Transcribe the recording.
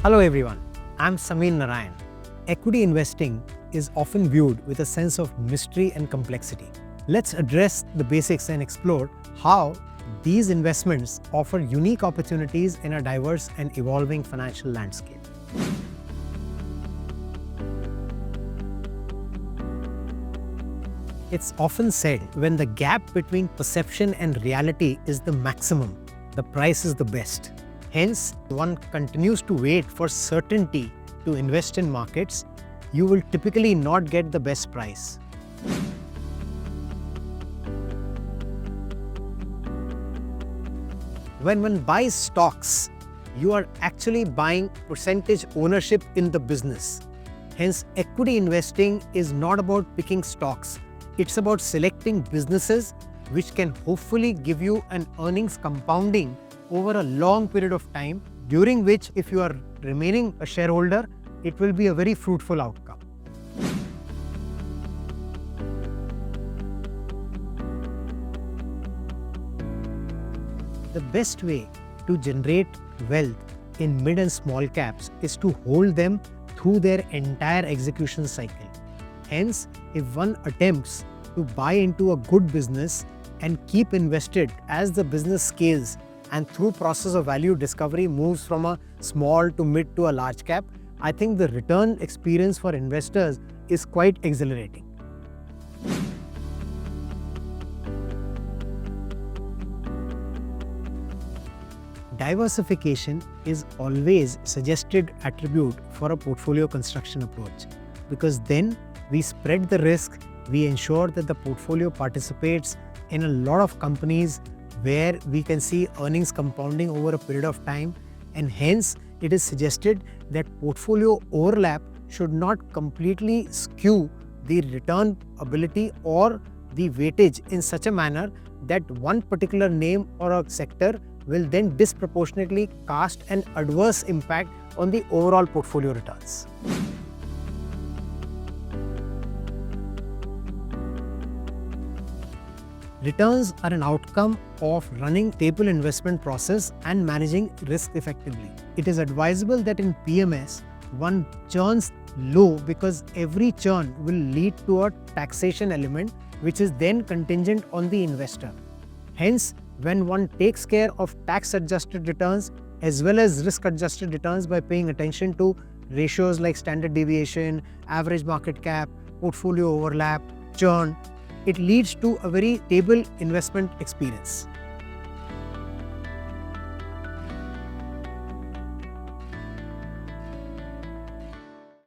Hello everyone, I'm Samir Narayan. Equity investing is often viewed with a sense of mystery and complexity. Let's address the basics and explore how these investments offer unique opportunities in a diverse and evolving financial landscape. It's often said when the gap between perception and reality is the maximum, the price is the best. Hence, one continues to wait for certainty to invest in markets, you will typically not get the best price. When one buys stocks, you are actually buying percentage ownership in the business. Hence, equity investing is not about picking stocks. It's about selecting businesses which can hopefully give you an earnings compounding over a long period of time, during which if you are remaining a shareholder, it will be a very fruitful outcome. The best way to generate wealth in mid and small caps is to hold them through their entire execution cycle. Hence, if one attempts to buy into a good business and keep invested as the business scales and through process of value discovery moves from a small to mid to a large cap, I think the return experience for investors is quite exhilarating. Diversification is always suggested attribute for a portfolio construction approach, because then we spread the risk, we ensure that the portfolio participates in a lot of companies where we can see earnings compounding over a period of time, and hence it is suggested that portfolio overlap should not completely skew the return ability or the weightage in such a manner that one particular name or a sector will then disproportionately cast an adverse impact on the overall portfolio returns. Returns are an outcome of running stable investment process and managing risk effectively. It is advisable that in PMS, one churns low because every churn will lead to a taxation element which is then contingent on the investor. Hence, when one takes care of tax-adjusted returns as well as risk-adjusted returns by paying attention to ratios like standard deviation, average market cap, portfolio overlap, churn, it leads to a very stable investment experience.